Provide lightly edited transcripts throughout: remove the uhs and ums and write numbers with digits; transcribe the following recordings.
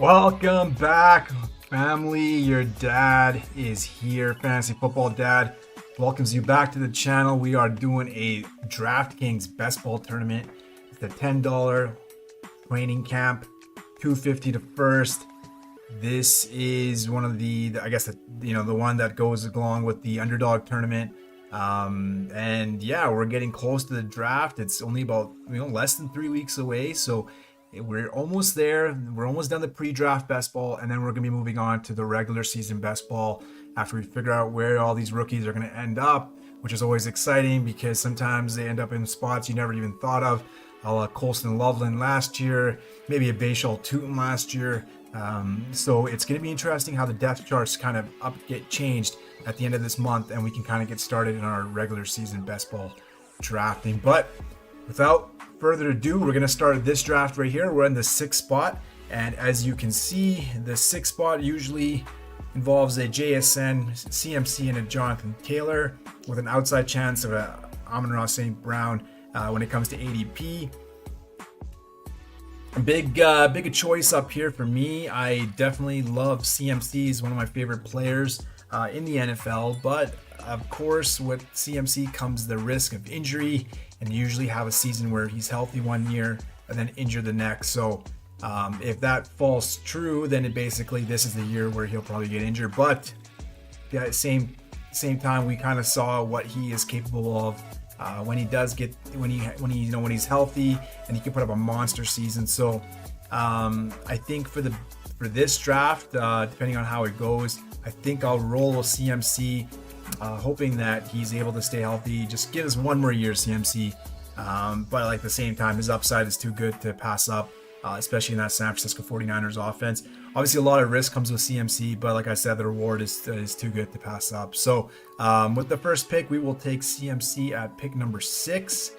Welcome back, family. Your dad is here. Fantasy Football Dad welcomes you back to the channel. We are doing a Draftkings best ball tournament. It's the $10 training camp, $250 to first. This is one of the one that goes along with the Underdog tournament. And yeah, we're getting close to the draft. It's only about less than 3 weeks away, so we're almost there. We're almost done the pre-draft best ball, and then we're going to be moving on to the regular season best ball after we figure out where all these rookies are going to end up, which is always exciting because sometimes they end up in spots you never even thought of. Colston Loveland last year, maybe a Bayshall Tootin last year. So it's going to be interesting how the depth charts kind of get changed at the end of this month, and we can kind of get started in our regular season best ball drafting. But without further ado, we're going to start this draft right here. We're in the 6th spot, and as you can see, the 6th spot usually involves a JSN, CMC, and a Jonathan Taylor, with an outside chance of a Amon-Ra St. Brown when it comes to ADP. Big choice up here for me. I definitely love CMC. He's one of my favorite players in the NFL, but of course with CMC comes the risk of injury, and usually have a season where he's healthy one year and then injured the next. So if that falls true, then this is the year where he'll probably get injured. But yeah, same time, we kind of saw what he is capable of when he's healthy, and he can put up a monster season. So I think for this draft, depending on how it goes, I think I'll roll with CMC, hoping that he's able to stay healthy. Just give us one more year, CMC. But at the same time, his upside is too good to pass up, especially in that San Francisco 49ers offense. Obviously, a lot of risk comes with CMC, but like I said, the reward is too good to pass up. So with the first pick, we will take CMC at pick number 6.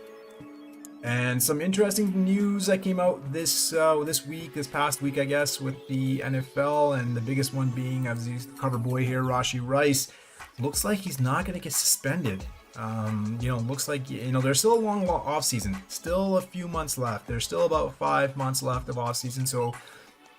And some interesting news that came out this past week, I guess, with the NFL, and the biggest one being, as the cover boy here, Rashee Rice. Looks like he's not going to get suspended. Looks like, there's still a long off season, still a few months left. There's still about 5 months left of off season. So,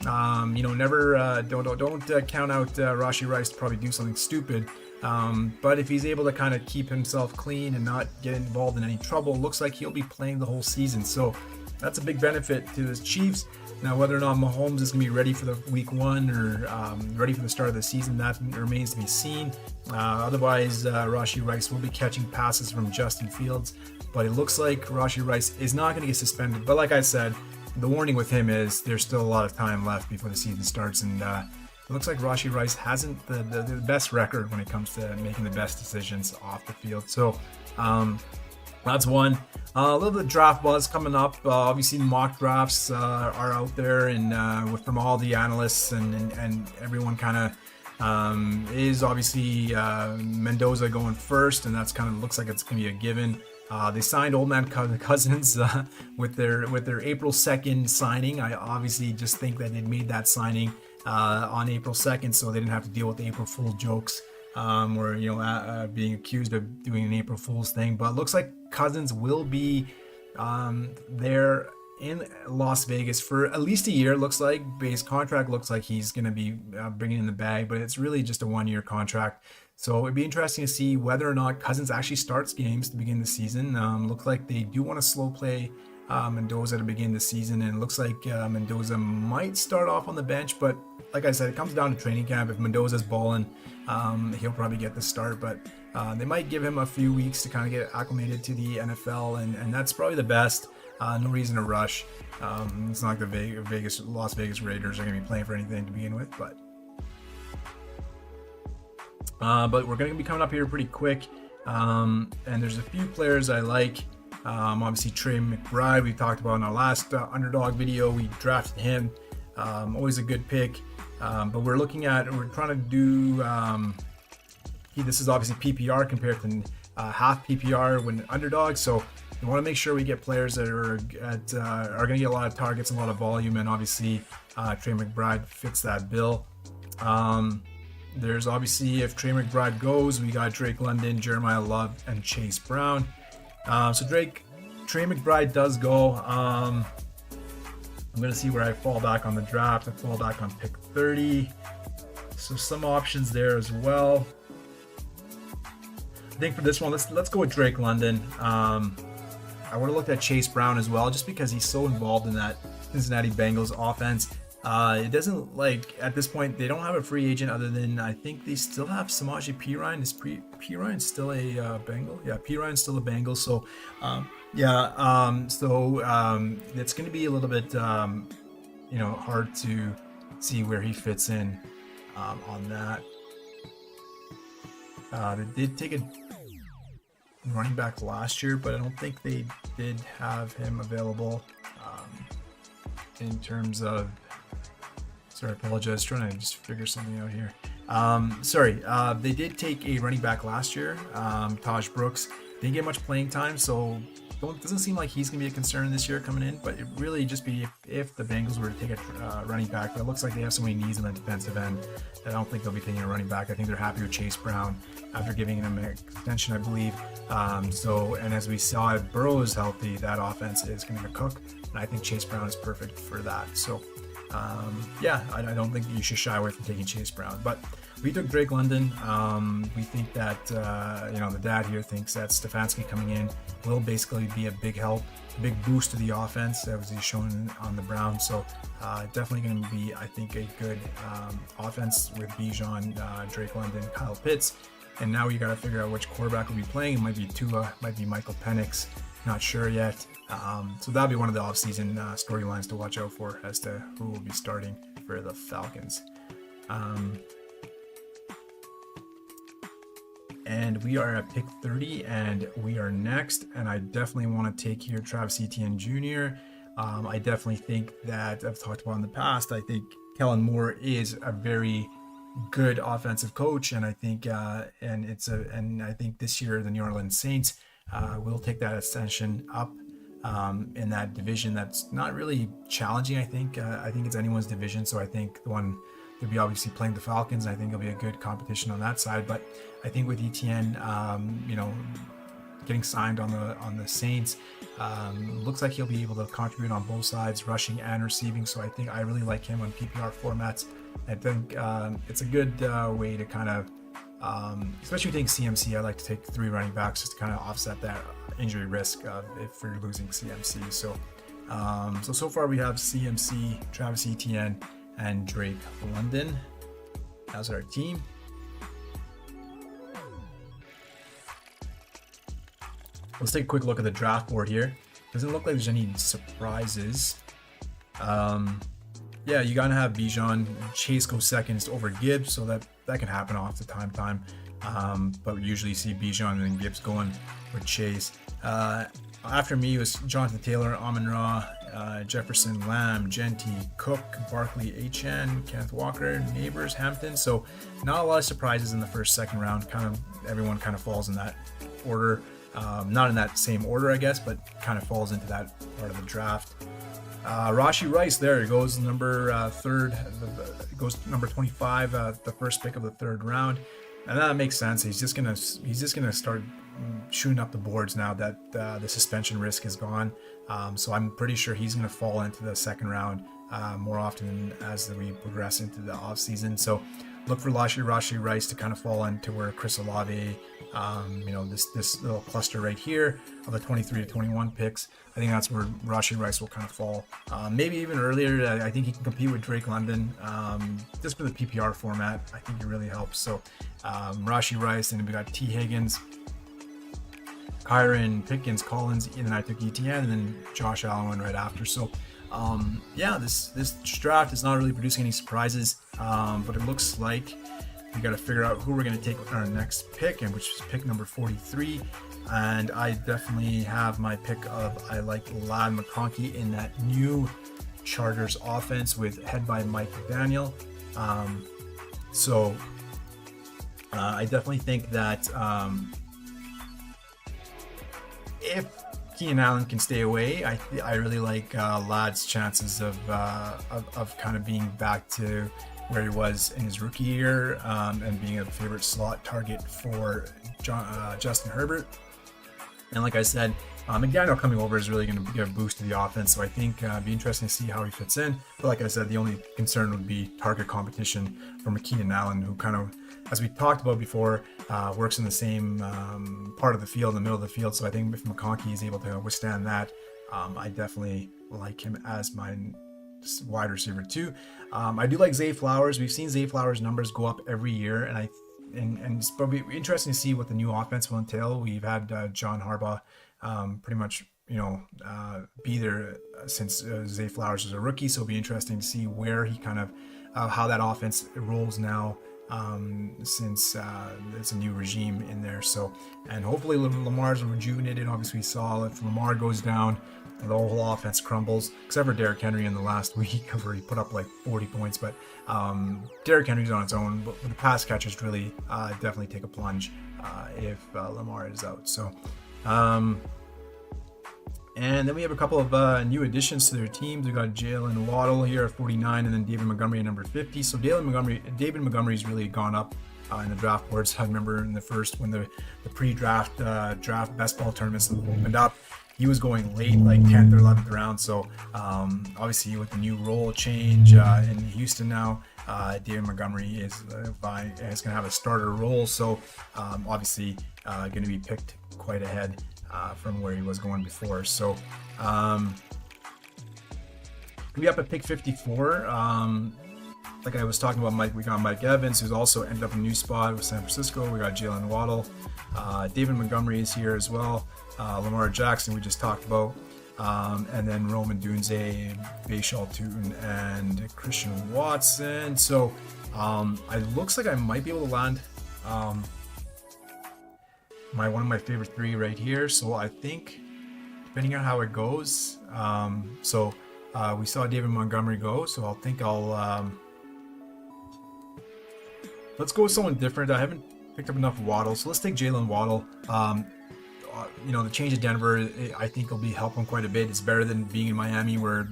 never, don't count out Rashee Rice to probably do something stupid. But if he's able to kind of keep himself clean and not get involved in any trouble, looks like he'll be playing the whole season. So that's a big benefit to the Chiefs. Now, whether or not Mahomes is going to be ready for the week 1 or ready for the start of the season, that remains to be seen. Otherwise, Rashee Rice will be catching passes from Justin Fields. But it looks like Rashee Rice is not going to get suspended. But like I said, the warning with him is there's still a lot of time left before the season starts. And it looks like Rashee Rice hasn't the best record when it comes to making the best decisions off the field. So that's one. A little bit of draft buzz coming up. Obviously, mock drafts are out there, and from all the analysts and everyone kind of is obviously Mendoza going first, and that's kind of looks like it's going to be a given. They signed Old Man Cousins with their April 2nd signing. I obviously just think that they made that signing on April 2nd, so they didn't have to deal with the April Fool jokes. Or being accused of doing an April Fool's thing. But it looks like Cousins will be there in Las Vegas for at least a year. Looks like base contract looks like he's going to be bringing in the bag, but it's really just a 1-year contract. So it'd be interesting to see whether or not Cousins actually starts games to begin the season. Looks like they do want to slow play Mendoza to begin the season, and it looks like Mendoza might start off on the bench, but like I said, it comes down to training camp. If Mendoza's balling, he'll probably get the start, but they might give him a few weeks to kind of get acclimated to the NFL, and that's probably the best. No reason to rush. It's not like the Las Vegas Raiders are going to be playing for anything to begin with, but we're going to be coming up here pretty quick, and there's a few players I like. Obviously, Trey McBride, we talked about in our last Underdog video. We drafted him. Always a good pick. But we're trying to do, this is obviously PPR compared to half PPR when Underdog. So we want to make sure we get players that are going to get a lot of targets, a lot of volume, and obviously Trey McBride fits that bill. There's obviously, if Trey McBride goes, we got Drake London, Jeremiah Love, and Chase Brown. So Trey McBride does go. I'm going to see where I fall back on the draft. I fall back on pick 30. So some options there as well. I think for this one, let's go with Drake London. I would have looked at Chase Brown as well, just because he's so involved in that Cincinnati Bengals offense. It doesn't, like, at this point, they don't have a free agent other than, I think they still have Samaje Perine. Is Perine still a Bengal? Yeah, Perine's still a Bengal. So, it's going to be a little bit, hard to see where he fits in on that. They did take a running back last year, but I don't think they did have him available in terms of. Sorry, I apologize. Trying to just figure something out here. They did take a running back last year, Taj Brooks. Didn't get much playing time, so doesn't seem like he's going to be a concern this year coming in. But it really just be if the Bengals were to take a running back. But it looks like they have so many needs on the defensive end that I don't think they'll be taking a running back. I think they're happy with Chase Brown after giving him an extension, I believe. And as we saw, if Burrow is healthy, that offense is going to cook. And I think Chase Brown is perfect for that. So. I don't think you should shy away from taking Chase Brown, but we took Drake London. We think that the dad here thinks that Stefanski coming in will basically be a big help, a big boost to the offense as he's shown on the Browns. So definitely going to be, I think, a good offense with Bijan, Drake London, Kyle Pitts, and now you got to figure out which quarterback will be playing. It might be Tua, might be Michael Penix. Not sure yet. So that'll be one of the offseason storylines to watch out for as to who will be starting for the Falcons. And we are at pick 30, and we are next. And I definitely want to take here Travis Etienne Jr. I definitely think that I've talked about in the past. I think Kellen Moore is a very good offensive coach, and I think I think this year the New Orleans Saints will take that ascension up in that division that's not really challenging. I think it's anyone's division, so I think the one they'll be obviously playing the Falcons. I think it'll be a good competition on that side, but I think with Etienne getting signed on the Saints, looks like he'll be able to contribute on both sides, rushing and receiving. So I think I really like him on PPR formats. I think it's a good way to kind of especially taking CMC. I like to take 3 running backs just to kind of offset that injury risk if we're losing CMC. So far we have CMC, Travis Etienne, and Drake London as our team. Let's take a quick look at the draft board here. Doesn't look like there's any surprises. You gotta have Bijan. Chase goes seconds over Gibbs, so that can happen off the time. But we usually see Bijan and then Gibbs going with Chase. After me was Jonathan Taylor, Amon-Ra, Jefferson, Lamb, Genty, Cook, Barkley, H.N., Kenneth Walker, Neighbors, Hampton. So not a lot of surprises in the first, second round. Everyone kind of falls in that order. Not in that same order, I guess, but kind of falls into that part of the draft. Rashee Rice, there he goes, number third. Goes number 25, the first pick of the third round, and that makes sense. He's just gonna start shooting up the boards now that the suspension risk is gone. So I'm pretty sure he's gonna fall into the second round more often as we progress into the off season. So look for Rashee Rice to kind of fall into where Chris Olave, this little cluster right here of the 23 to 21 picks. I think that's where Rashee Rice will kind of fall. Maybe even earlier. I think he can compete with Drake London just for the PPR format. I think it really helps. So Rashee Rice, and then we got T. Higgins, Kyron, Pickens, Collins, and then I took Etienne, and then Josh Allen right after. So this draft is not really producing any surprises, but it looks like we got to figure out who we're going to take with our next pick, and which is pick number 43. And I definitely have my pick of, I like Ladd McConkey in that new Chargers offense with head by Mike McDaniel. I definitely think that if Keenan Allen can stay away, I really like Ladd's chances of kind of being back to where he was in his rookie year and being a favorite slot target for Justin Herbert. And like I said, McDaniel coming over is really going to give a boost to the offense, so I think it'd be interesting to see how he fits in. But like I said, the only concern would be target competition for McKeenan Allen, who kind of, as we talked about before, works in the same part of the field, in the middle of the field. So I think if McConkey is able to withstand that, I definitely like him as my wide receiver too. I do like Zay Flowers. We've seen Zay Flowers' numbers go up every year, and it's probably interesting to see what the new offense will entail. We've had John Harbaugh pretty much, be there since Zay Flowers was a rookie. So it'll be interesting to see where he kind of, how that offense rolls now, since it's a new regime in there. So, and hopefully Lamar's rejuvenated. Obviously, we saw if Lamar goes down, the whole offense crumbles, except for Derrick Henry in the last week where he put up like 40 points. But Derrick Henry's on its own, but the pass catchers really definitely take a plunge if Lamar is out. So, and then we have a couple of new additions to their teams. We got Jalen Waddle here at 49, and then David Montgomery at number 50. So David Montgomery's really gone up in the draft boards. I remember in the first, when the pre-draft draft best ball tournaments opened up, he was going late, like 10th or 11th round. So obviously with the new role change in Houston now, David Montgomery is going to have a starter role. So obviously going to be picked quite ahead from where he was going before. So we up at pick 54. Like I was talking about Mike, we got Mike Evans, who's also ended up in a new spot with San Francisco. We got Jalen Waddle. David Montgomery is here as well. Lamar Jackson we just talked about. And then Roman Dunze, Bashal Tutin, and Christian Watson. So it looks like I might be able to land one of my favorite three right here. So I think, depending on how it goes, we saw David Montgomery go, so I'll think let's go with someone different. I haven't picked up enough Waddle, so let's take Jalen Waddle. The change of Denver, I think will be help him quite a bit. It's better than being in Miami, where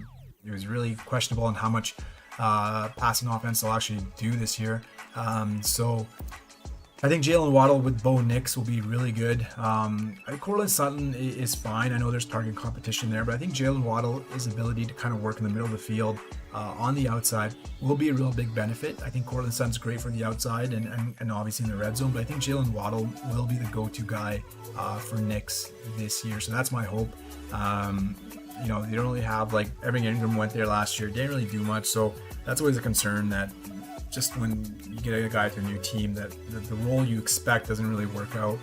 it was really questionable on how much passing offense they'll actually do this year. So I think Jalen Waddle with Bo Nix will be really good. Courtland Sutton is fine. I know there's target competition there, but I think Jalen Waddle, his ability to kind of work in the middle of the field on the outside will be a real big benefit. I think Courtland Sutton's great for the outside and obviously in the red zone, but I think Jalen Waddle will be the go-to guy for Nix this year. So that's my hope. You don't really have, like, Evan Ingram went there last year, didn't really do much. So that's always a concern, that just when you get a guy to a new team, that the role you expect doesn't really work out.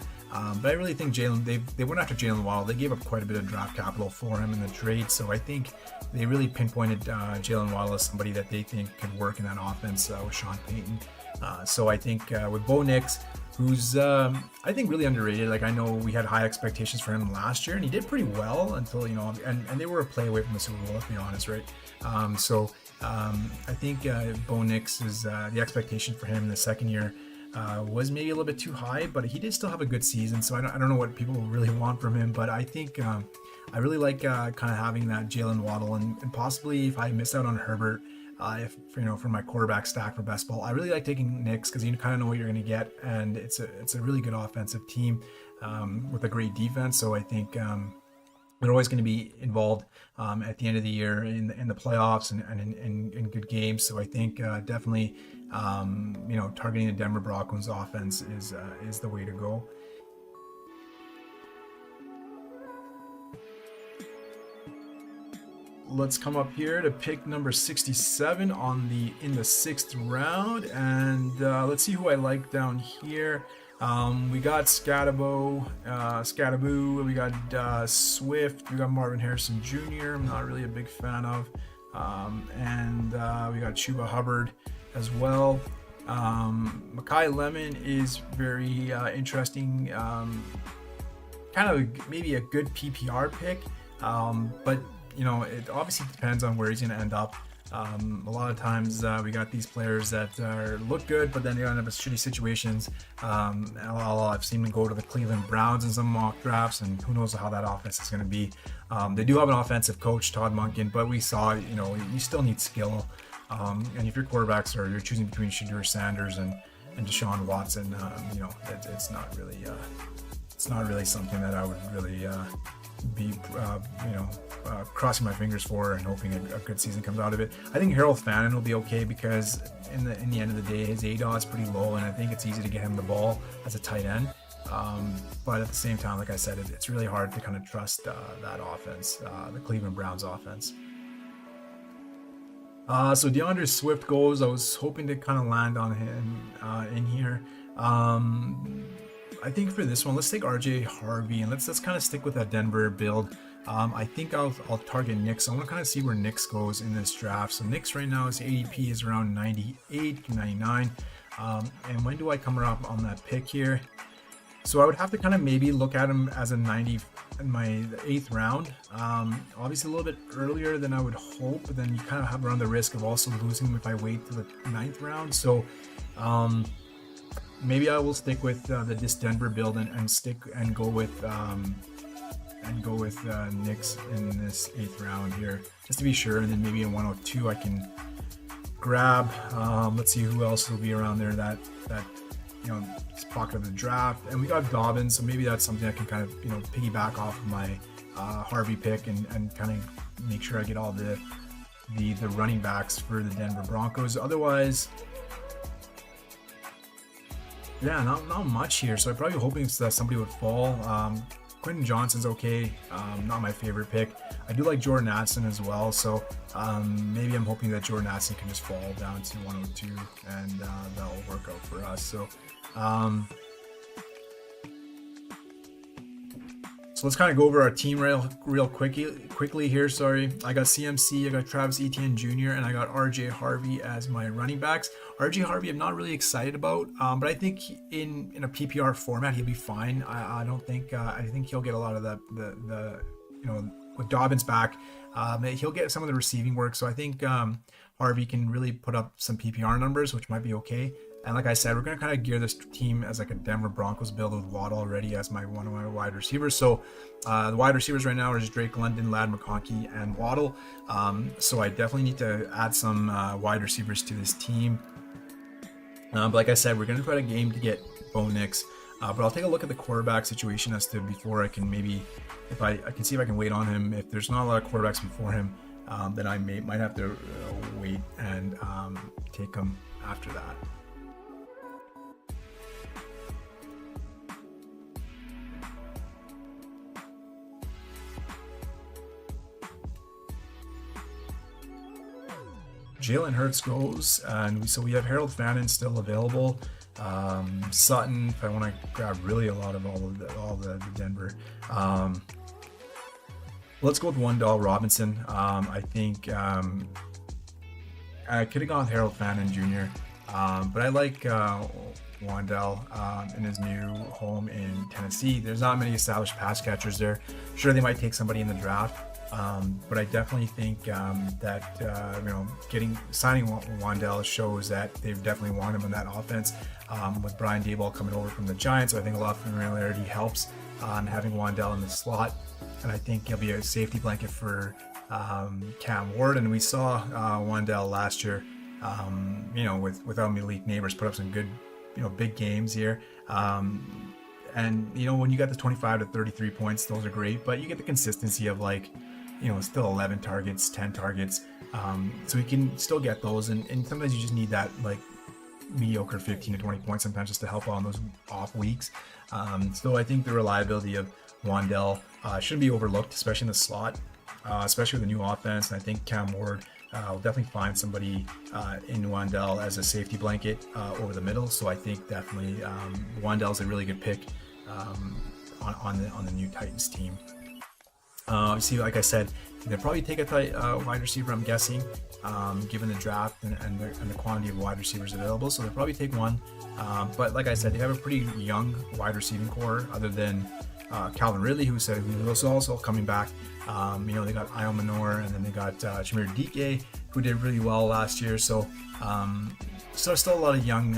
But I really think they went after Jalen Waddle. They gave up quite a bit of draft capital for him in the trade. So I think they really pinpointed Jalen Waddle as somebody that they think could work in that offense with Sean Payton. So I think with Bo Nix, who's I think really underrated. Like, I know we had high expectations for him last year, and he did pretty well until, and they were a play away from the Super Bowl, let's be honest, right? I think Bo Nix is the expectation for him in the second year was maybe a little bit too high, but he did still have a good season. So I don't know what people really want from him, but I think I really like kind of having that Jalen Waddle, and possibly if I miss out on Herbert, for my quarterback stack for best ball, I really like taking Nix because you kind of know what you're going to get, and it's a really good offensive team with a great defense. So I think they're always going to be involved at the end of the year in the playoffs and in good games. So I think definitely targeting the Denver Broncos offense is the way to go. Let's come up here to pick number 67 in the sixth round, and let's see who I like down here. We got Scatterbo, we got Swift, we got Marvin Harrison Jr. I'm not really a big fan of, and we got Chuba Hubbard as well. Mekhi Lemon is very interesting, kind of maybe a good PPR pick, but it obviously depends on where he's going to end up. A lot of times we got these players that look good, but then they end up in shitty situations. I've seen them go to the Cleveland Browns in some mock drafts, and who knows how that offense is going to be. They do have an offensive coach, Todd Monken, but we saw, you still need skill. And if your quarterbacks you're choosing between Shadur Sanders and Deshaun Watson, it's not really something that I would really be crossing my fingers for and hoping a good season comes out of it. I think Harold Fannin will be okay because in the end of the day, his ADOT is pretty low, and I think it's easy to get him the ball as a tight end. But at the same time, like I said, it's really hard to kind of trust that offense, the Cleveland Browns offense. So DeAndre Swift goes. I was hoping to kind of land on him in here. I think for this one, let's take RJ Harvey and let's kind of stick with that Denver build. I think I'll target Knicks. So I want to kind of see where Knicks goes in this draft. So Knicks right now, his ADP is around 98, 99. And when do I come up on that pick here? So I would have to kind of maybe look at him as a 90 in my 8th round. Obviously a little bit earlier than I would hope, but then you kind of have run the risk of also losing him if I wait to the 9th round. So maybe I will stick with this Denver build and go with Knicks in this 8th round here, just to be sure. And then maybe in 102 I can grab. Let's see who else will be around there that pocket of the draft. And we got Dobbins, so maybe that's something I can kind of piggyback off of my Harvey pick and kind of make sure I get all the running backs for the Denver Broncos. Otherwise, yeah, not much here. So I'm probably hoping that somebody would fall. Quentin Johnson's okay, not my favorite pick. I do like Jordan Addison as well, so maybe I'm hoping that Jordan Addison can just fall down to 102 and that'll work out for us. So let's kind of go over our team real quickly here. Sorry, I got CMC, I got Travis Etienne Jr., and I got RJ Harvey as my running backs. RJ Harvey, I'm not really excited about, but I think in a PPR format he'll be fine. I think he'll get a lot of the with Dobbins back, he'll get some of the receiving work. So I think Harvey can really put up some PPR numbers, which might be okay. And like I said, we're going to kind of gear this team as like a Denver Broncos build with Waddle already as one of my wide receivers. So the wide receivers right now are just Drake London, Ladd McConkey, and Waddle. So I definitely need to add some wide receivers to this team. But like I said, we're going to try to game to get Bo Nix. But I'll take a look at the quarterback situation as to before I can maybe, if I can see if I can wait on him. If there's not a lot of quarterbacks before him, then I might have to wait and take him after that. Jalen Hurts goes, and so we have Harold Fannin still available. Sutton, if I want to grab really a lot of all the Denver. Let's go with Wan'Dale Robinson. I think I could have gone with Harold Fannin Jr., but I like Wan'Dale in his new home in Tennessee. There's not many established pass catchers there. Sure, they might take somebody in the draft. But I definitely think that signing Wan'Dale shows that they definitely want him in that offense. With Brian Daboll coming over from the Giants, so I think a lot of familiarity helps having Wan'Dale in the slot, and I think he'll be a safety blanket for Cam Ward. And we saw Wan'Dale last year, without Malik Neighbors, put up some good, big games here. And when you got the 25 to 33 points, those are great, but you get the consistency of still 11 targets, 10 targets. So you can still get those, and sometimes you just need that mediocre 15 to 20 points sometimes just to help on those off weeks. So I think the reliability of Wan'Dale shouldn't be overlooked, especially in the slot, especially with the new offense. And I think Cam Ward will definitely find somebody in Wan'Dale as a safety blanket over the middle. So I think definitely Wan'Dale is a really good pick on the new Titans team. See, like I said, they'll probably take a wide receiver, I'm guessing, given the draft and the quantity of wide receivers available. So they'll probably take one. But like I said, they have a pretty young wide receiving core, other than Calvin Ridley, who was also coming back. They got Io Manor, and then they got Shamir Dike, who did really well last year. So still a lot of young,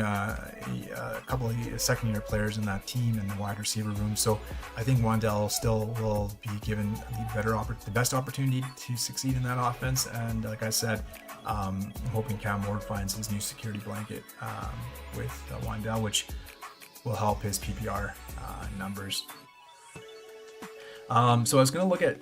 couple of second-year players in that team and the wide receiver room. So I think Wan'Dale still will be given the best opportunity to succeed in that offense. And like I said, I'm hoping Cam Ward finds his new security blanket with Wan'Dale, which will help his PPR numbers. So I was going to look at,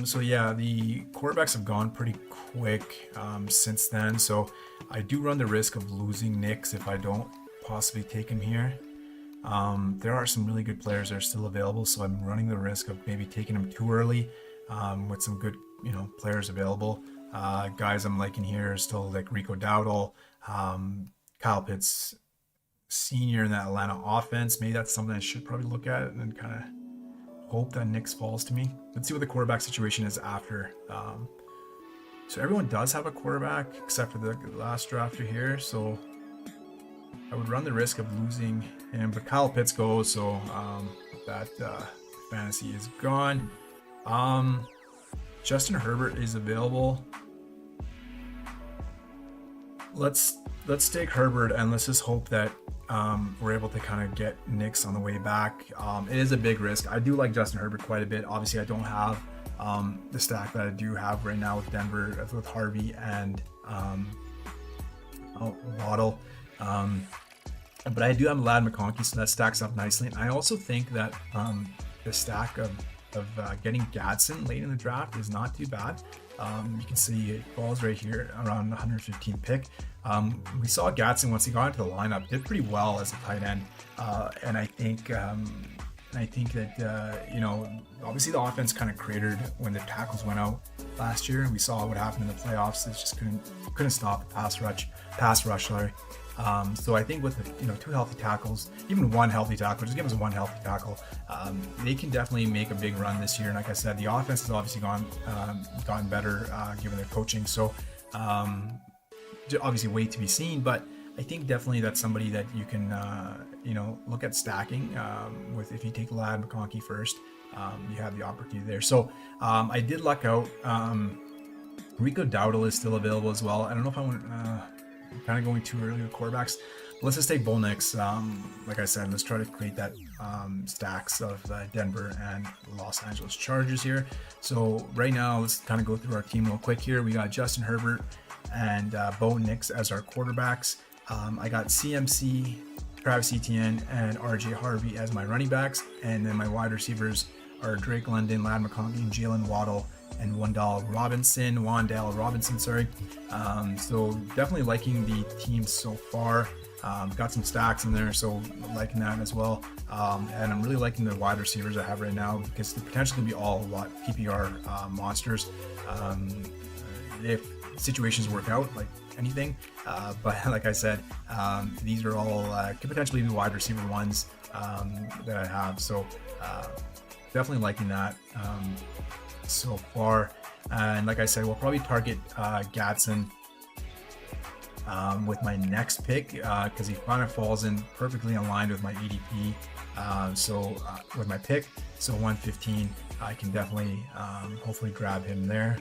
so yeah, the quarterbacks have gone pretty quick since then. So I do run the risk of losing Knicks if I don't possibly take him here. There are some really good players that are still available, so I'm running the risk of maybe taking him too early with some good, players available. Guys I'm liking here are still like Rico Dowdle, Kyle Pitts Senior in that Atlanta offense. Maybe that's something I should probably look at and then kind of hope that Knicks falls to me. Let's see what the quarterback situation is after. So everyone does have a quarterback except for the last drafter here. So I would run the risk of losing him, but Kyle Pitts goes, so that fantasy is gone. Justin Herbert is available. Let's take Herbert and let's just hope that we're able to kind of get Knicks on the way back. It is a big risk. I do like Justin Herbert quite a bit. Obviously, I don't have the stack that I do have right now with Denver, with Harvey and Waddle. But I do have Ladd McConkey, so that stacks up nicely. And I also think that the stack of getting Gadsden late in the draft is not too bad. You can see it falls right here around the 115th pick. We saw Gadsden once he got into the lineup did pretty well as a tight end, and I think that obviously the offense kind of cratered when the tackles went out last year, and we saw what happened in the playoffs. It just couldn't stop the pass rush. So I think with the two healthy tackles, even one healthy tackle, just give us one healthy tackle, they can definitely make a big run this year. And like I said, the offense has obviously gotten better given their coaching. So obviously wait to be seen, but I think definitely that's somebody that you can look at stacking with. If you take Ladd McConkey first, you have the opportunity there. So I did luck out. Rico Dowdle is still available as well. I don't know if I want kind of going too early with quarterbacks. Let's just take Bo Nix. Like I said, let's try to create that stacks of Denver and Los Angeles Chargers here. So right now, let's kind of go through our team real quick here. We got Justin Herbert and Bo Nix as our quarterbacks. I got CMC, Travis Etienne, and RJ Harvey as my running backs. And then my wide receivers are Drake London, Ladd McConkey, and Jalen Waddle, and Wan'Dale Robinson, sorry. So definitely liking the team so far. Got some stacks in there, so liking that as well. And I'm really liking the wide receivers I have right now because the potential could be all a lot PPR monsters if situations work out, like anything. But like I said, these are all could potentially be wide receiver ones that I have. So definitely liking that so far. And like I said, we'll probably target Gadsden with my next pick because he kind of falls in perfectly aligned with my ADP. So with my pick, so 115, I can definitely hopefully grab him there.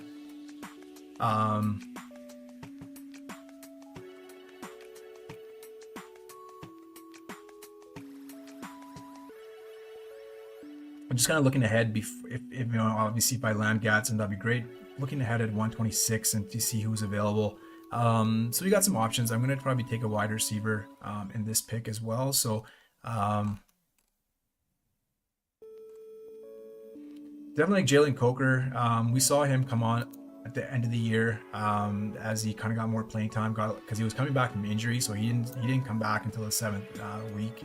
I'm just kind of looking ahead. If obviously if I land Gadsden, that'd be great. Looking ahead at 126 and to see who's available. So we got some options. I'm going to probably take a wide receiver in this pick as well. So definitely like Jalen Coker. We saw him come on at the end of the year as he kind of got more playing time, because he was coming back from injury, so he didn't come back until the 7th week,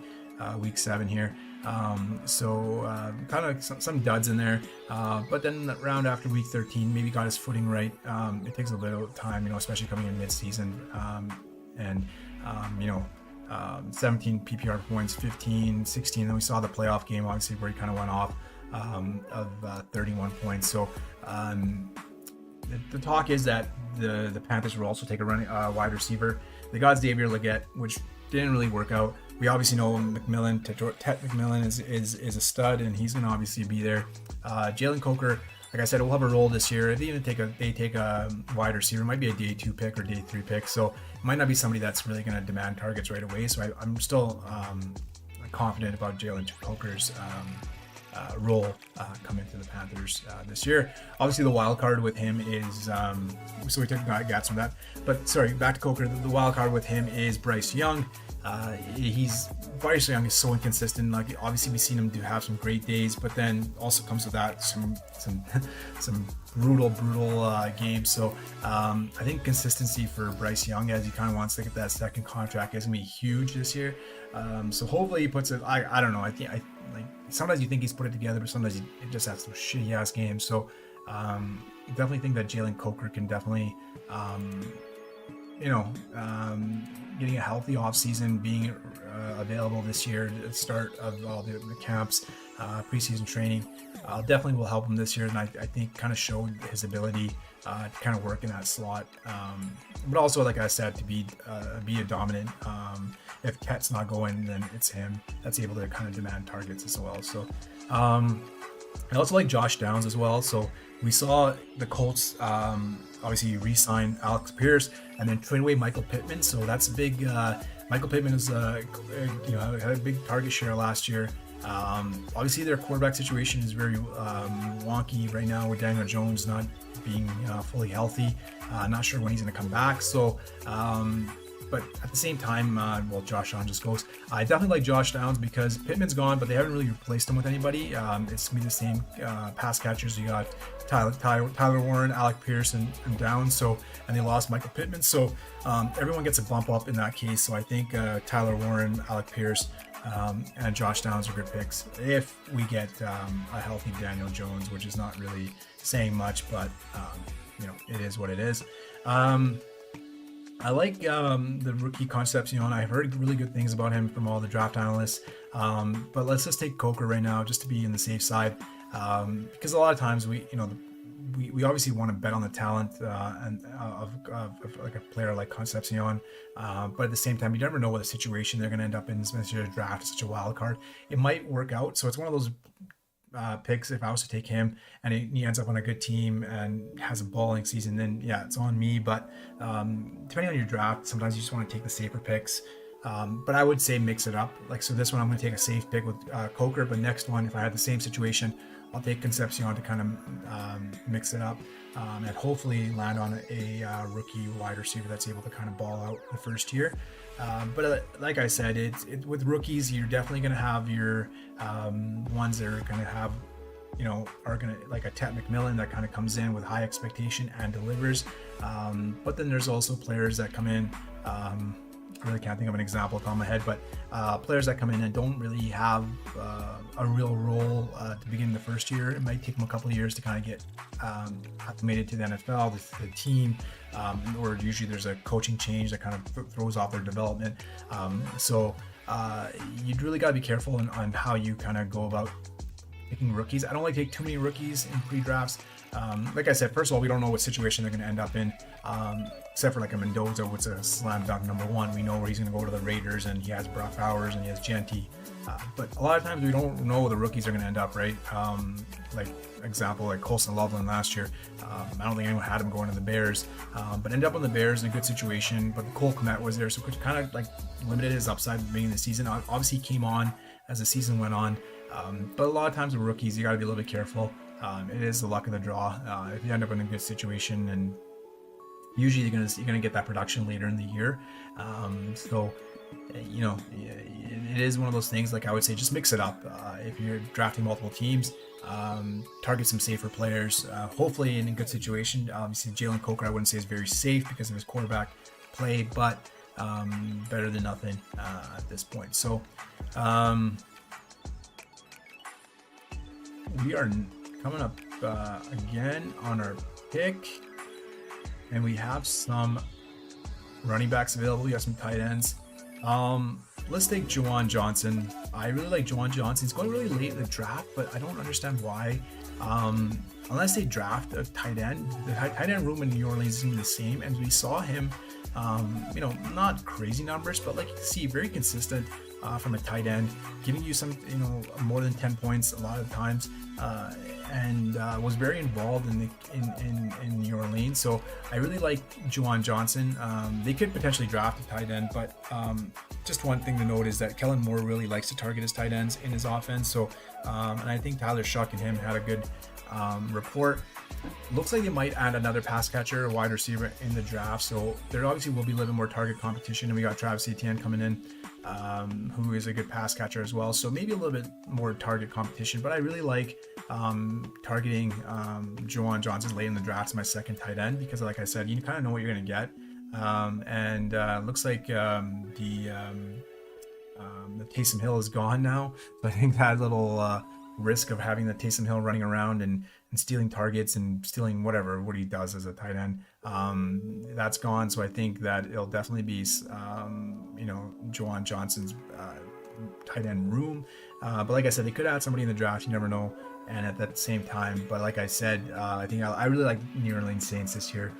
week 7 here. So kind of some duds in there, but then around after week 13, maybe got his footing right. It takes a little bit of time, especially coming in mid-season, and 17 PPR points, 15, 16. Then we saw the playoff game, obviously, where he kind of went off of 31 points. So the talk is that the Panthers will also take a wide receiver. They got Xavier Legette, which didn't really work out. We obviously know Tet McMillan is a stud, and he's going to obviously be there. Jalen Coker, like I said, will have a role this year. If they take a wide receiver, it might be a day 2 pick or day 3 pick, so it might not be somebody that's really going to demand targets right away. So I'm still confident about Jalen Coker's role come into the Panthers this year. Obviously, the wild card with him is so we took Gats from that. But sorry, back to Coker. The wild card with him is Bryce Young. Bryce Young is so inconsistent. Like obviously we've seen him have some great days, but then also comes with that some brutal games. So I think consistency for Bryce Young, as he kind of wants to get that second contract, is gonna be huge this year. So hopefully he puts it. I don't know. I like sometimes you think he's put it together, but sometimes he just has some shitty ass games. So definitely think that Jalen Coker can definitely getting a healthy offseason, being available this year at the start of all the camps, preseason training, definitely will help him this year. And I think kind of showed his ability to kind of work in that slot. But also, like I said, to be a dominant. If Ket's not going, then it's him that's able to kind of demand targets as well. So I also like Josh Downs as well. So we saw the Colts obviously re-sign Alex Pierce and then trade away Michael Pittman. So that's a big. Michael Pittman is had a big target share last year. Obviously, their quarterback situation is very wonky right now with Daniel Jones not being fully healthy. Not sure when he's going to come back. So. But at the same time, Josh Downs just goes. I definitely like Josh Downs because Pittman's gone, but they haven't really replaced him with anybody. It's going to be the same pass catchers. You got Tyler Warren, Alec Pierce, and Downs. So, and they lost Michael Pittman. So everyone gets a bump up in that case. So I think Tyler Warren, Alec Pierce, and Josh Downs are good picks if we get a healthy Daniel Jones, which is not really saying much, but it is what it is. I like the rookie Concepcion. I've heard really good things about him from all the draft analysts. But let's just take Coker right now, just to be in the safe side, because a lot of times we obviously want to bet on the talent of like a player like Concepcion, but at the same time, you never know what the situation they're going to end up in. Especially a draft, such a wild card, it might work out. So it's one of those picks. If I was to take him and he ends up on a good team and has a balling season, then yeah, it's on me. But depending on your draft, sometimes you just want to take the safer picks. But I would say mix it up. Like, so this one, I'm going to take a safe pick with Coker, but next one, if I had the same situation, I'll take Concepcion to kind of mix it up and hopefully land on a rookie wide receiver that's able to kind of ball out the first year. But like I said, with rookies, you're definitely going to have your ones that are going to have, are going to, like a Ted McMillan that kind of comes in with high expectation and delivers. But then there's also players that come in, I really can't think of an example off the top of my head, but players that come in and don't really have a real role to begin the first year. It might take them a couple of years to kind of get acclimated to the NFL, the team, or usually there's a coaching change that kind of throws off their development. So you'd really got to be careful on how you kind of go about picking rookies. I don't like to take too many rookies in pre-drafts. Like I said, first of all, we don't know what situation they're going to end up in, except for like a Mendoza, which is a slam dunk number one. We know where he's going to go to the Raiders, and he has Brock Bowers and he has Genty. But a lot of times we don't know where the rookies are going to end up, right? Like example, like Colson Loveland last year. I don't think anyone had him going to the Bears, but ended up on the Bears in a good situation. But Cole Kmet was there, so it kind of like limited his upside at the beginning of the season. Obviously, he came on as the season went on. But a lot of times with rookies, you got to be a little bit careful. It is the luck of the draw. If you end up in a good situation, and usually you're gonna get that production later in the year. So it is one of those things. Like I would say, just mix it up. If you're drafting multiple teams, target some safer players. Hopefully in a good situation. Obviously, Jalen Coker, I wouldn't say is very safe because of his quarterback play, but better than nothing at this point. So we are coming up again on our pick, and we have some running backs available. We have some tight ends. Let's take Juwan Johnson. I really like Juwan Johnson. He's going really late in the draft, but I don't understand why. Unless they draft a tight end, the tight end room in New Orleans is the same, and we saw him, not crazy numbers, but like you can see, very consistent. from a tight end, giving you some, more than 10 points a lot of times, and was very involved in New Orleans. So I really like Juwan Johnson. They could potentially draft a tight end, but just one thing to note is that Kellen Moore really likes to target his tight ends in his offense. So, and I think Tyler Shuck and him had a good report. Looks like they might add another pass catcher, a wide receiver in the draft. So there obviously will be a little bit more target competition. And we got Travis Etienne coming in, who is a good pass catcher as well. So maybe a little bit more target competition. But I really like targeting Juwan Johnson late in the draft as my second tight end, because like I said, you kind of know what you're going to get. And looks like the Taysom Hill is gone now. So I think that little risk of having the Taysom Hill running around and stealing targets and stealing what he does as a tight end, that's gone. So I think that it'll definitely be Juwan Johnson's tight end room. But like I said, they could add somebody in the draft, you never know. And at that same time, but like I said, I think I really like New Orleans Saints this year.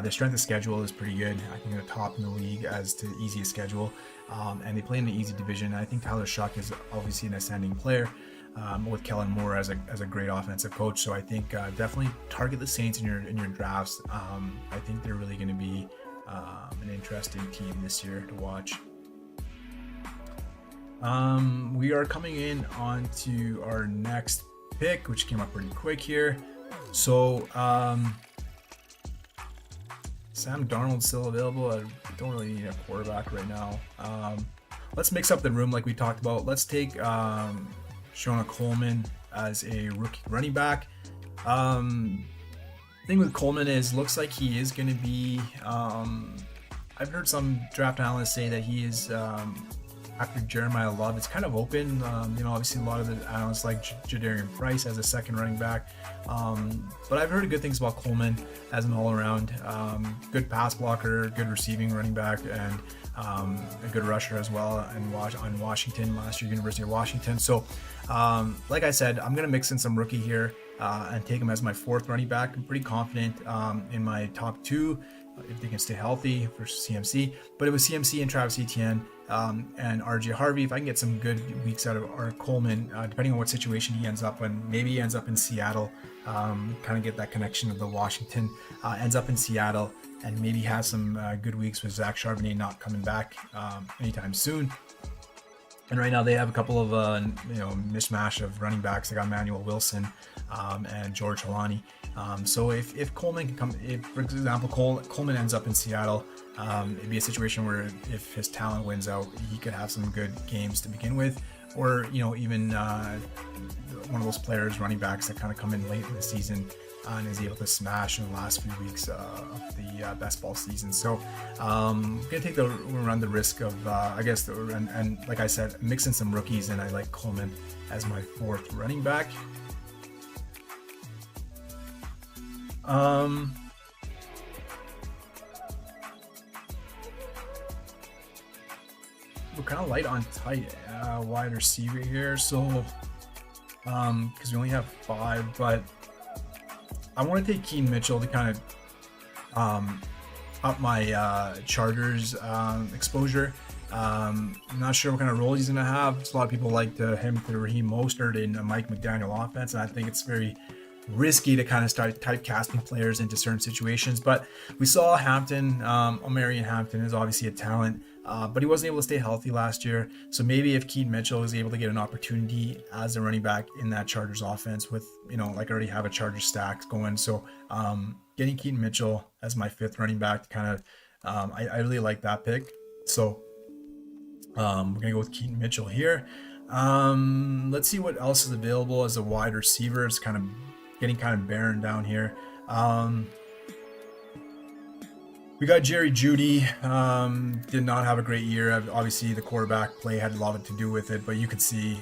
Their strength of schedule is pretty good. I think they're top in the league as to easiest schedule, and they play in an easy division. I think Tyler Shuck is obviously an ascending player, with Kellen Moore as a great offensive coach. So I think definitely target the Saints in your drafts. I think they're really going to be an interesting team this year to watch. We are coming in on to our next pick, which came up pretty quick here. So Sam Darnold's still available. I don't really need a quarterback right now. Let's mix up the room like we talked about. Let's take Shona Coleman as a rookie running back. Thing with Coleman is, looks like he is going to be, I've heard some draft analysts say that he is, after Jeremiah Love, it's kind of open. Obviously a lot of the analysts like Jadarian Price as a second running back. But I've heard good things about Coleman as an all-around, good pass blocker, good receiving running back, and a good rusher as well on Washington last year, University of Washington. So, like I said, I'm going to mix in some rookie here and take him as my fourth running back. I'm pretty confident in my top two if they can stay healthy for CMC. But it was CMC and Travis Etienne and RJ Harvey. If I can get some good weeks out of our Coleman, depending on what situation he ends up in, maybe he ends up in Seattle, kind of get that connection of the Washington, ends up in Seattle, and maybe has some good weeks with Zach Charbonnet not coming back anytime soon. And right now they have a couple of mishmash of running backs. They got Manuel Wilson and George Holani. So if Coleman can come, if for example Coleman ends up in Seattle, it'd be a situation where if his talent wins out, he could have some good games to begin with, or even one of those players, running backs that kind of come in late in the season and is able to smash in the last few weeks of the best ball season. So I'm gonna run the risk of and like I said, mix in some rookies, and I like Coleman as my fourth running back. We're kind of light on tight wide receiver here, so because we only have 5, but I want to take Keaton Mitchell to kind of up my Chargers exposure. I'm not sure what kind of role he's going to have. A lot of people like him to Raheem Mostert in a Mike McDaniel offense, and I think it's very risky to kind of start typecasting players into certain situations. But we saw Hampton, Omarion Hampton is obviously a talent, but he wasn't able to stay healthy last year. So maybe if Keaton Mitchell is able to get an opportunity as a running back in that Chargers offense with, like I already have a Chargers stack going. So getting Keaton Mitchell as my fifth running back to kind of, I really like that pick. So we're going to go with Keaton Mitchell here. Let's see what else is available as a wide receiver. It's kind of getting kind of barren down here. We got Jerry Jeudy. Did not have a great year. Obviously, the quarterback play had a lot to do with it, but you could see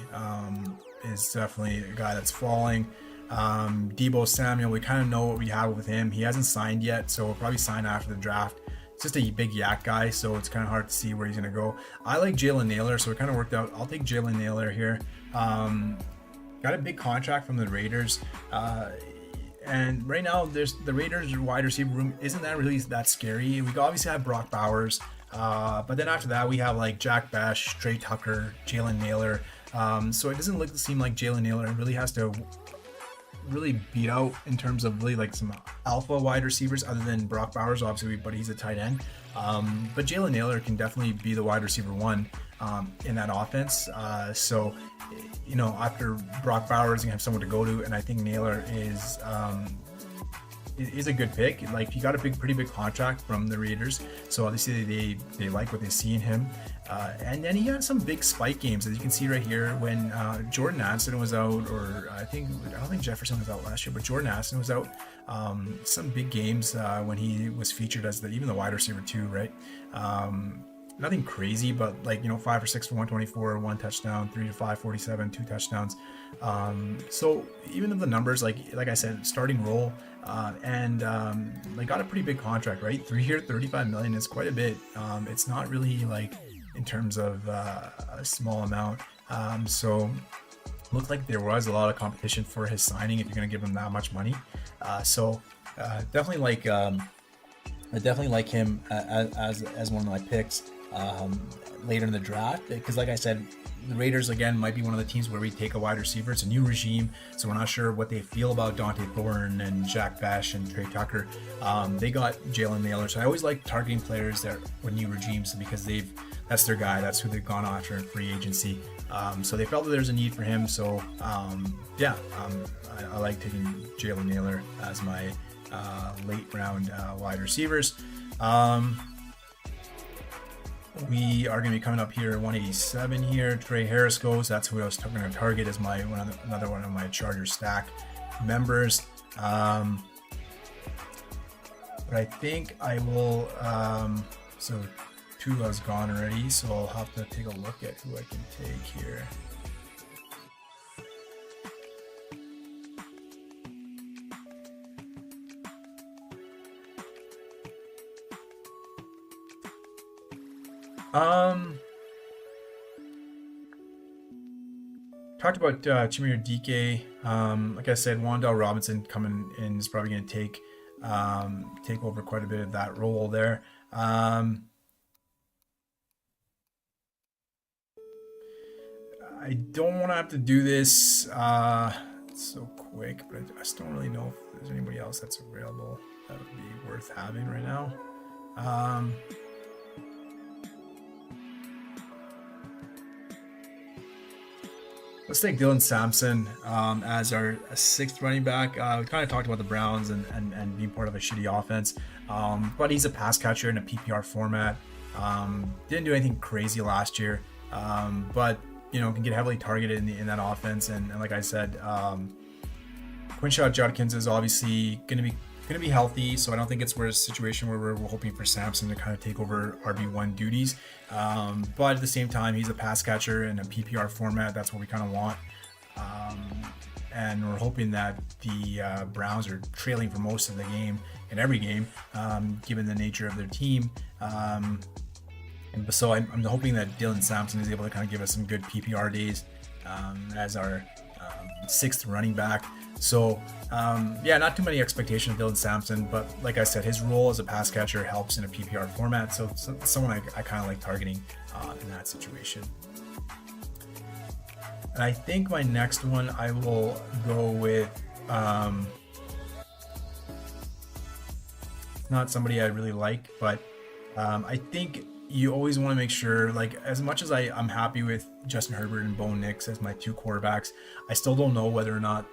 is definitely a guy that's falling. Deebo Samuel, we kind of know what we have with him. He hasn't signed yet, so we'll probably sign after the draft. It's just a big yak guy, so it's kind of hard to see where he's going to go. I like Jalen Nailor, so it kind of worked out. I'll take Jalen Nailor here. Got a big contract from the Raiders. And right now, the Raiders' wide receiver room isn't that really that scary. We obviously have Brock Bowers, But then after that, we have like Jack Bash, Trey Tucker, Jalen Naylor. So it doesn't seem like Jalen Naylor really has to really beat out in terms of really like some alpha wide receivers other than Brock Bowers, obviously, but he's a tight end. But Jalen Naylor can definitely be the wide receiver one in that offense. So, you know, after Brock Bowers, you have someone to go to, and I think Naylor is a good pick. Like, he got a pretty big contract from the Raiders, so obviously they like what they see in him. And then he had some big spike games, as you can see right here, when Jordan Addison was out, or I don't think Jefferson was out last year, but Jordan Addison was out. Some big games when he was featured as even the wide receiver too, right? Nothing crazy, but like, you know, 5 for 6 for 124, 1 touchdown, 3 to 5, 47, 2 touchdowns. So even if the numbers, like I said, starting role, and like got a pretty big contract, right? 3 year, $35 million is quite a bit. It's not really like in terms of a small amount. So looked like there was a lot of competition for his signing if you're going to give him that much money. So definitely like I definitely like him as one of my picks later in the draft, because like I said, the Raiders again might be one of the teams where we take a wide receiver. It's a new regime, so we're not sure what they feel about Dante Thorne and Jack Bash and Trey Tucker. They got Jalen Naylor, so I always like targeting players that with new regimes because that's their guy, that's who they've gone after in free agency. So they felt that there's a need for him. So I like taking Jalen Naylor as my late round wide receivers. We are going to be coming up here at 187 here. Trey Harris goes. That's who I was going to target as another one of my Chargers stack members. But I think I will. So Tula's gone already, so I'll have to take a look at who I can take here. Talked about Chimere Dike. Like I said, Wan'Dale Robinson coming in is probably going to take over quite a bit of that role there. I don't want to have to do this so quick, but I just don't really know if there's anybody else that's available that would be worth having right now. Let's take Dylan Sampson as our sixth running back. We kind of talked about the Browns and being part of a shitty offense, but he's a pass catcher in a PPR format. Didn't do anything crazy last year, but you know, can get heavily targeted in that offense. And like I said, Quinshot Judkins is obviously going to be healthy, so I don't think it's a situation where we're hoping for Sampson to kind of take over RB1 duties. But at the same time, he's a pass catcher in a PPR format. That's what we kind of want. And we're hoping that the Browns are trailing for most of the game in every game, given the nature of their team. And so I'm hoping that Dylan Sampson is able to kind of give us some good PPR days as our sixth running back. So not too many expectations of Dylan Sampson, but like I said, his role as a pass catcher helps in a PPR format. So someone I kind of like targeting in that situation. And I think my next one I will go with not somebody I really like, but I think you always want to make sure, like, as much as I'm happy with Justin Herbert and Bo Nix as my two quarterbacks, I still don't know whether or not,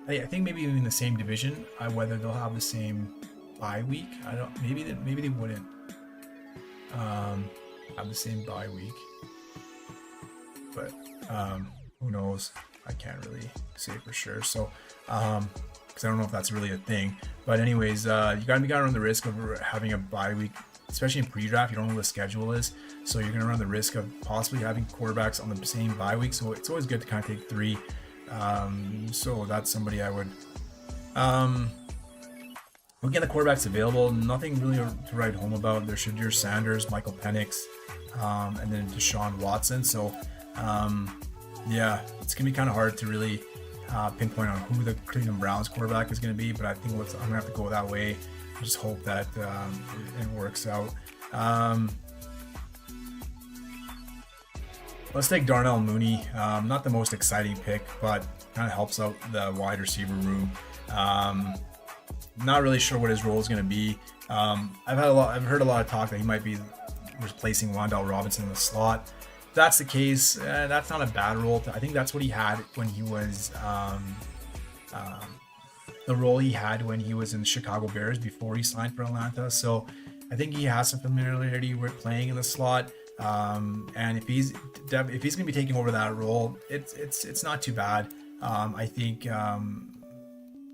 I think maybe even in the same division, whether they'll have the same bye week. Maybe they wouldn't have the same bye week, but who knows? I can't really say for sure. So because I don't know if that's really a thing. But anyways, you gotta run the risk of having a bye week, especially in pre-draft. You don't know what the schedule is, so you're gonna run the risk of possibly having quarterbacks on the same bye week. So it's always good to kind of take three. So that's somebody I would. Looking at the quarterbacks available, nothing really to write home about. There's Shadir Sanders, Michael Penix, and then Deshaun Watson. So it's gonna be kind of hard to really pinpoint on who the Cleveland Browns quarterback is going to be, but I think I'm gonna have to go that way. Just hope that it works out. Let's take Darnell Mooney. Not the most exciting pick, but kind of helps out the wide receiver room. Not really sure what his role is going to be. I've heard a lot of talk that he might be replacing Wan'Dale Robinson in the slot. If that's the case, that's not a bad role. I think that's what he had when he was the role he had when he was in the Chicago Bears before he signed for Atlanta. So I think he has some familiarity with playing in the slot. And if he's going to be taking over that role, it's not too bad. I think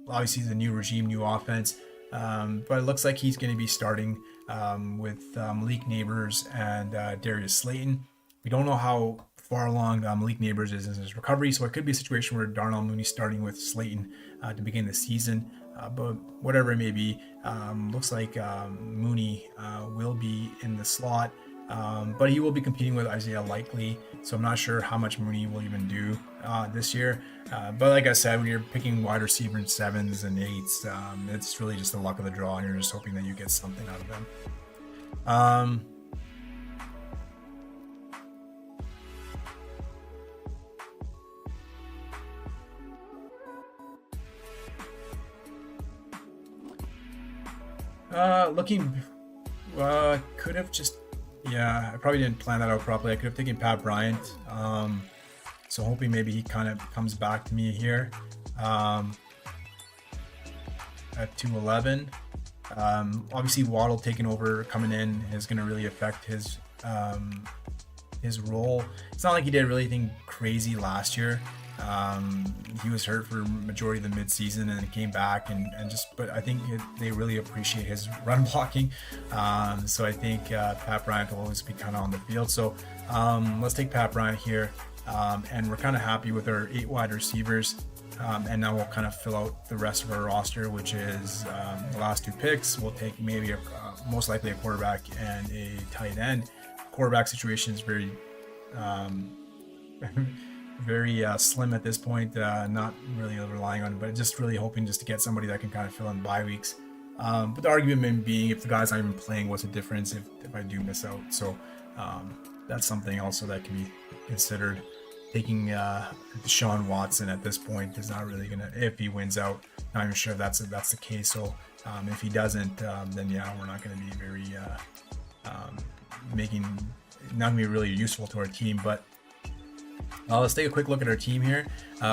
obviously the new regime, new offense, but it looks like he's going to be starting with Malik Neighbors and Darius Slayton. We don't know how far along Malik Neighbors is in his recovery, so it could be a situation where Darnell Mooney starting with Slayton to begin the season. But whatever it may be, looks like Mooney will be in the slot. But he will be competing with Isaiah Likely, so I'm not sure how much Mooney will even do this year. But like I said, when you're picking wide receiver in 7s and 8s, it's really just the luck of the draw, and you're just hoping that you get something out of them. Could have just... Yeah, I probably didn't plan that out properly. I could have taken Pat Bryant. So hoping maybe he kind of comes back to me here at 211. Obviously, Waddle taking over, coming in is going to really affect his role. It's not like he did really anything crazy last year. He was hurt for majority of the midseason and then came back but I think they really appreciate his run blocking. So I think Pat Bryant will always be kind of on the field. So let's take Pat Bryant here. And we're kind of happy with our 8 wide receivers. And now we'll kind of fill out the rest of our roster, which is the last 2 picks. We'll take maybe most likely a quarterback and a tight end. Quarterback situation is very very slim at this point, not really relying on it, but just really hoping just to get somebody that can kind of fill in bye weeks. But the argument being, if the guy's not even playing, what's the difference if I do miss out? So that's something also that can be considered. Taking Deshaun Watson at this point is not really gonna, if he wins out, not even sure if that's the case. So if he doesn't, then yeah, we're not going to be very not going to be really useful to our team. But let's take a quick look at our team here.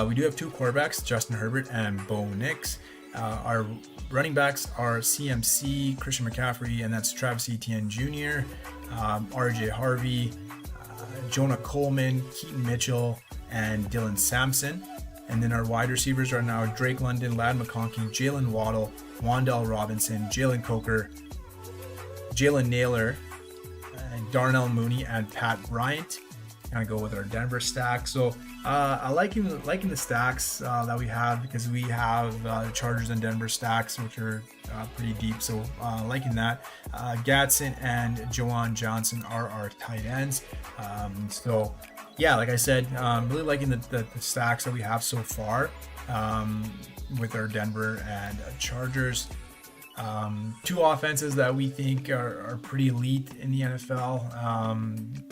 We do have 2 quarterbacks, Justin Herbert and Bo Nix. Our running backs are CMC, Christian McCaffrey, and that's Travis Etienne Jr., RJ Harvey, Jonah Coleman, Keaton Mitchell, and Dylan Sampson. And then our wide receivers are now Drake London, Ladd McConkey, Jalen Waddle, Wan'Dale Robinson, Jalen Coker, Jalen Naylor, Darnell Mooney, and Pat Bryant. Kind of go with our Denver stack. So I liking the stacks that we have, because we have the Chargers and Denver stacks, which are pretty deep. So liking that. Gatson and Juwan Johnson are our tight ends. So yeah, like I said, really liking the stacks that we have so far with our Denver and Chargers. 2 offenses that we think are pretty elite in the NFL.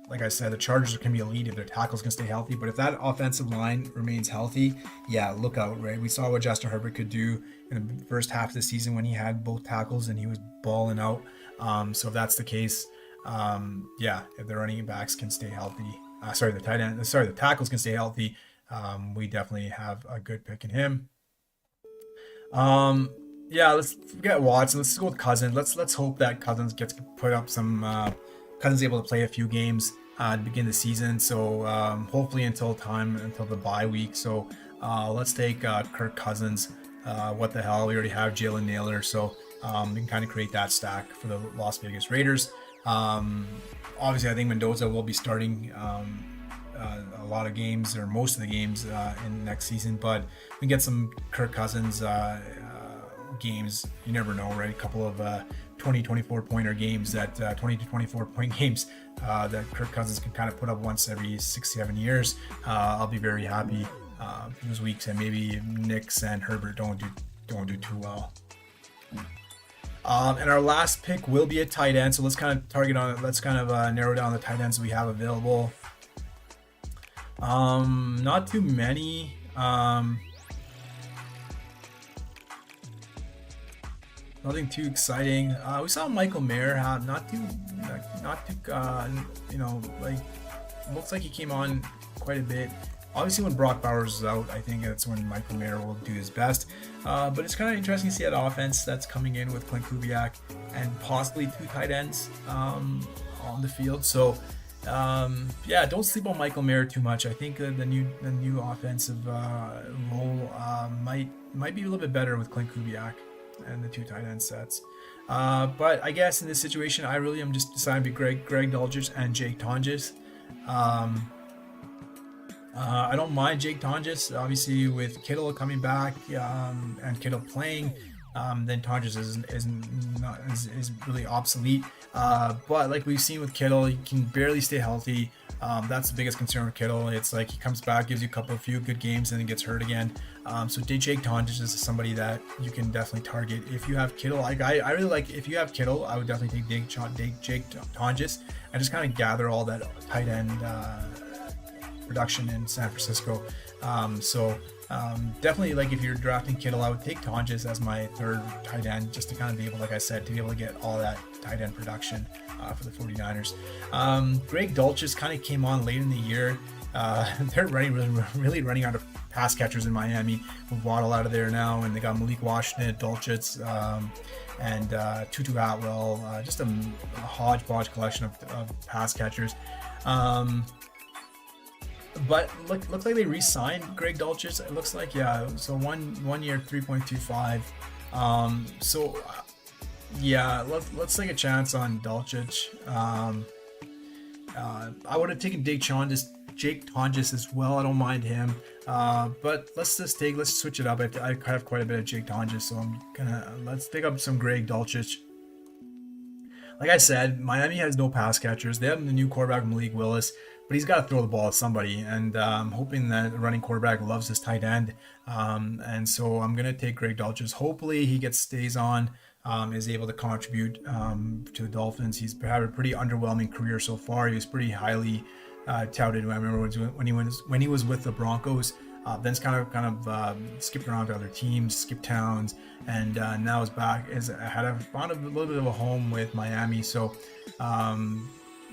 Like I said, the Chargers can be elite if their tackles can stay healthy. But if that offensive line remains healthy, yeah, look out, right? We saw what Justin Herbert could do in the first half of the season when he had both tackles and he was balling out. So if that's the case, yeah, if the running backs can stay healthy, the tackles can stay healthy, we definitely have a good pick in him. Yeah, let's forget Watson. Let's go with Cousins. Let's hope that Cousins gets put up some. Cousins able to play a few games to begin the season, so hopefully until the bye week. So let's take Kirk Cousins. What the hell? We already have Jalen Naylor, so we can kind of create that stack for the Las Vegas Raiders. Obviously, I think Mendoza will be starting a lot of games, or most of the games in next season, but we can get some Kirk Cousins games. You never know, right? A couple of 20-24 pointer games, that 20 to 24 point games that Kirk Cousins can kind of put up once every 6-7 years. I'll be very happy those weeks, and maybe Nix and Herbert don't do too well. And our last pick will be a tight end, so let's kind of narrow down the tight ends we have available. Not too many. Nothing too exciting. We saw Michael Mayer have not too, like, looks like he came on quite a bit. Obviously, when Brock Bowers is out, I think that's when Michael Mayer will do his best. But it's kind of interesting to see that offense that's coming in with Clint Kubiak and possibly 2 tight ends on the field. So, yeah, don't sleep on Michael Mayer too much. I think the new offensive role might be a little bit better with Clint Kubiak and the 2 tight end sets. But I guess in this situation, I really am just deciding to be Greg Dulcich and Jake Tonjes. I don't mind Jake Tonjes. Obviously, with Kittle coming back and Kittle playing, then Tonjes is really obsolete. But like we've seen with Kittle, he can barely stay healthy. That's the biggest concern with Kittle. It's like he comes back, gives you a few good games, and then gets hurt again. So Jake Tonjes is somebody that you can definitely target if you have Kittle. Like I really like, if you have Kittle, I would definitely take Jake Tonjes and just kind of gather all that tight end production in San Francisco. Definitely, like, if you're drafting Kittle, I would take Tonjes as my 3rd tight end, just to kind of be able, like I said, to be able to get all that tight end production for the 49ers. Greg Dulcich kind of came on late in the year. They're really running out of pass catchers in Miami, with Waddle out of there now, and they got Malik Washington, Dulcich, and Tutu Atwell, just a hodgepodge collection of pass catchers. But looks like they re-signed Greg Dulcich. It looks like, yeah. So one year, 3.25. Yeah, let's take a chance on Dulcich. I would have taken Jake Tonjes as well. I don't mind him. But let's switch it up. I have quite a bit of Jake Tonjes, so let's pick up some Greg Dulcich. Like I said, Miami has no pass catchers. They have the new quarterback, Malik Willis, but he's got to throw the ball at somebody. And I'm hoping that the running quarterback loves his tight end. And so I'm going to take Greg Dulcich. Hopefully he stays on, is able to contribute to the Dolphins. He's had a pretty underwhelming career so far. He was pretty highly touted. I remember when he was with the Broncos. Then it's kind of skipped around to other teams, skipped towns, and now is back. Found a little bit of a home with Miami. So,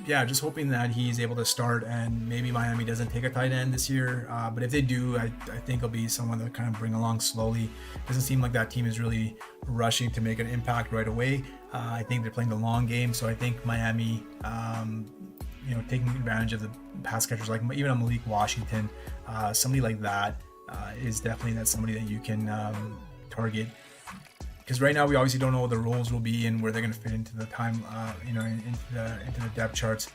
yeah, just hoping that he's able to start, and maybe Miami doesn't take a tight end this year. But if they do, I think it'll be someone to kind of bring along slowly. Doesn't seem like that team is really rushing to make an impact right away. I think they're playing the long game, so I think Miami, taking advantage of the pass catchers, like even a Malik Washington, somebody like that is definitely somebody that you can target. Because right now we obviously don't know what the roles will be and where they're going to fit into the time, into the depth charts.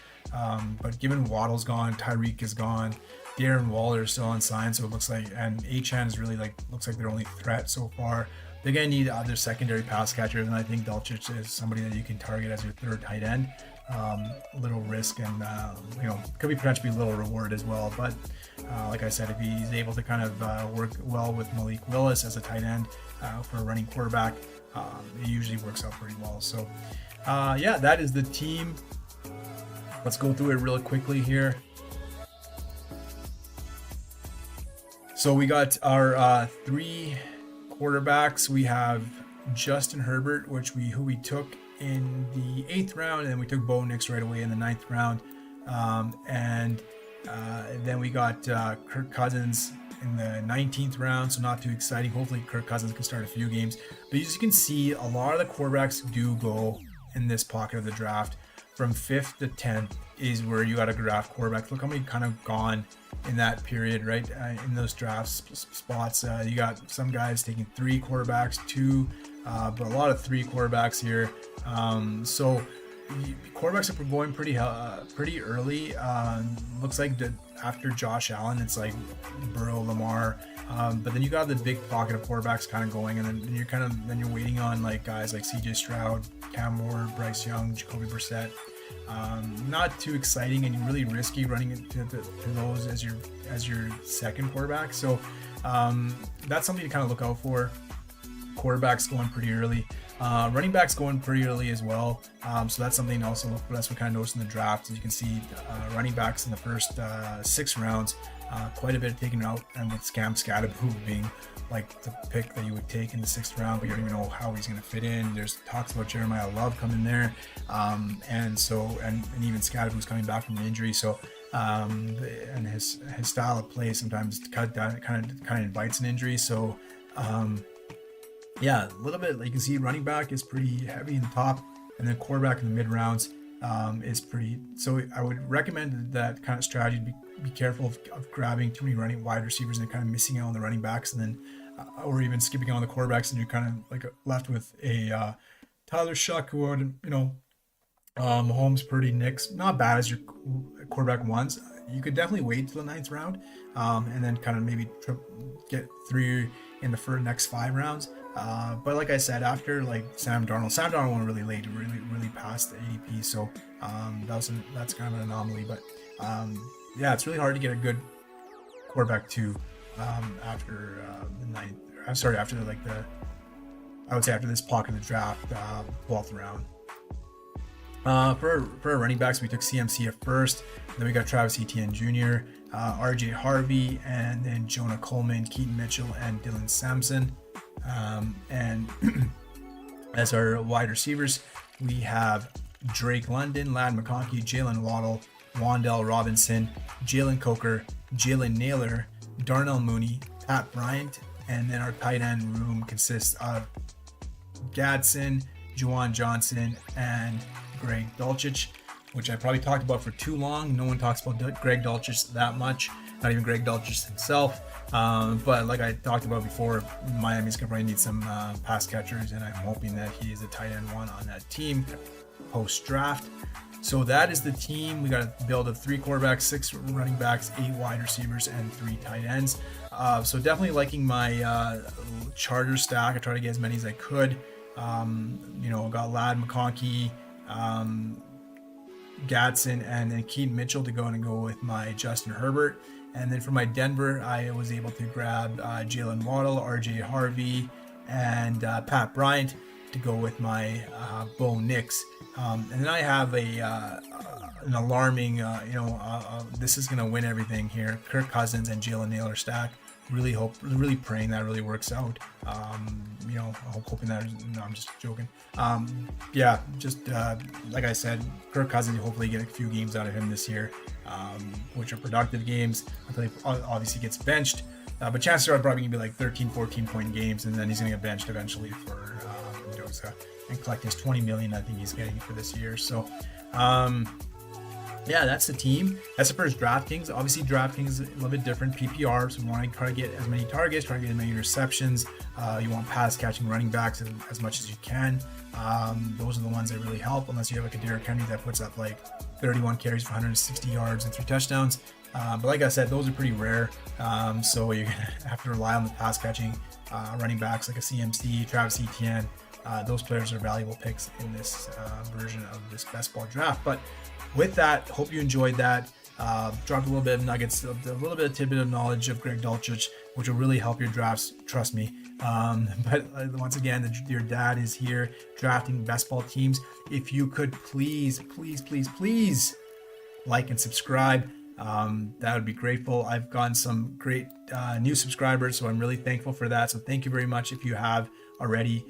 But given Waddle's gone, Tyreek is gone, Darren Waller is still unsigned, so it looks like, and Achane is really looks like their only threat so far. They're going to need other secondary pass catchers, and I think Dulcich is somebody that you can target as your 3rd tight end. A little risk and could be potentially a little reward as well. But like I said, if he's able to kind of work well with Malik Willis as a tight end for a running quarterback, it usually works out pretty well. So yeah, that is the team. Let's go through it really quickly here. So we got our 3 quarterbacks. We have Justin Herbert, who we took in the 8th round, and then we took Bo Nix right away in the 9th round, and then we got Kirk Cousins in the 19th round, so not too exciting. Hopefully Kirk Cousins can start a few games, but as you can see, a lot of the quarterbacks do go in this pocket of the draft. From 5th to 10th is where you got to draft quarterbacks. Look how many kind of gone in that period, right? In those draft spots, you got some guys taking 3 quarterbacks, 2, but a lot of 3 quarterbacks here. So quarterbacks are going pretty early. Looks like after Josh Allen, it's like Burrow, Lamar, but then you got the big pocket of quarterbacks kind of going, and then you're waiting on like guys like CJ Stroud, Cam Ward, Bryce Young, Jacoby Brissett. Not too exciting and really risky running into those as your 2nd quarterback. So that's something to kind of look out for. Quarterbacks going pretty early. Running backs going pretty early as well. So that's something also that's what kind of noticed in the draft. As you can see, running backs in the first 6 rounds, quite a bit taken out, and with Scam Scadaboo being like the pick that you would take in the 6th round, but you don't even know how he's going to fit in. There's talks about Jeremiah Love coming there, and even Scadaboo's coming back from an injury. So and his style of play sometimes kind of invites an injury. So yeah, a little bit. Like you can see, running back is pretty heavy in the top, and then quarterback in the mid rounds is pretty. So I would recommend that kind of strategy. Be careful of grabbing too many wide receivers and kind of missing out on the running backs, and then or even skipping on the quarterbacks, and you're kind of like left with a Tyler Shuckwood, Mahomes, Purdy, Knicks, not bad as your quarterback ones. You could definitely wait till the 9th round, and then kind of maybe get 3 in the next 5 rounds. But like I said, after like Sam Darnold went really late, really past the ADP. So that's kind of an anomaly. But yeah, it's really hard to get a good quarterback too after the 9th. I'm sorry, after I would say after this pocket of the draft, 12th round. For our running backs, we took CMC at first. Then we got Travis Etienne Jr., RJ Harvey, and then Jonah Coleman, Keaton Mitchell, and Dylan Sampson. And as our wide receivers, we have Drake London, Ladd McConkey, Jalen Waddle, Wan'Dale Robinson, Jalen Coker, Jalen Naylor, Darnell Mooney, Pat Bryant, and then our tight end room consists of Gadsden, Juwan Johnson, and Greg Dulcich, which I probably talked about for too long. No one talks about Greg Dulcich that much, not even Greg Dulcich himself. But like I talked about before, Miami's gonna probably need some pass catchers, and I'm hoping that he is a tight end 1 on that team post draft. So that is the team. We got to build a 3 quarterbacks, 6 running backs, 8 wide receivers, and 3 tight ends. So definitely liking my charter stack. I try to get as many as I could. Got Ladd McConkey, Gadsden, and then Keaton Mitchell to go with my Justin Herbert. And then for my Denver, I was able to grab Jalen Waddle, RJ Harvey, and Pat Bryant to go with my Bo Nix. And then I have an alarming, this is going to win everything here, Kirk Cousins and Jalen Naylor stack. Really praying that really works out. Hoping that, no, I'm just joking. Like I said, Kirk Cousins, hopefully get a few games out of him this year, which are productive games until he obviously gets benched. But chances are probably going to be like 13, 14 point games, and then he's going to get benched eventually for and collect his $20 million I think he's getting for this year. So yeah, that's the team. That's the first Draftkings. Obviously, Draftkings is a little bit different. PPR, so we want to try to get as many targets, try to get as many receptions. You want pass catching running backs as much as you can. Those are the ones that really help, unless you have like a Derrick Henry that puts up like 31 carries for 160 yards and 3 touchdowns. But like I said, those are pretty rare. So you're going to have to rely on the pass catching running backs like a CMC, Travis Etienne. Those players are valuable picks in this version of this best ball draft. But with that, hope you enjoyed that. Dropped a little bit of nuggets, a little bit of tidbit of knowledge of Greg Dulcich, which will really help your drafts, trust me. But once again, your dad is here drafting best ball teams. If you could please like and subscribe, that would be grateful. I've gotten some great new subscribers, so I'm really thankful for that. So thank you very much if you have already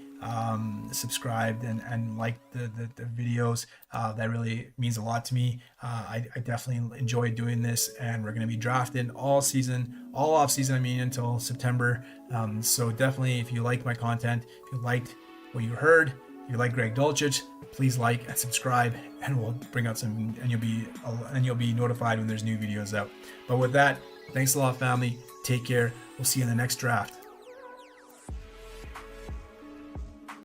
subscribed and liked the videos. That really means a lot to me. I definitely enjoy doing this, and we're going to be drafting all off season, until September. So definitely, if you like my content, if you liked what you heard, if you like Greg Dulcich, please like and subscribe, and we'll bring out some, and you'll be notified when there's new videos out. But with that, thanks a lot, family. Take care. We'll see you in the next draft.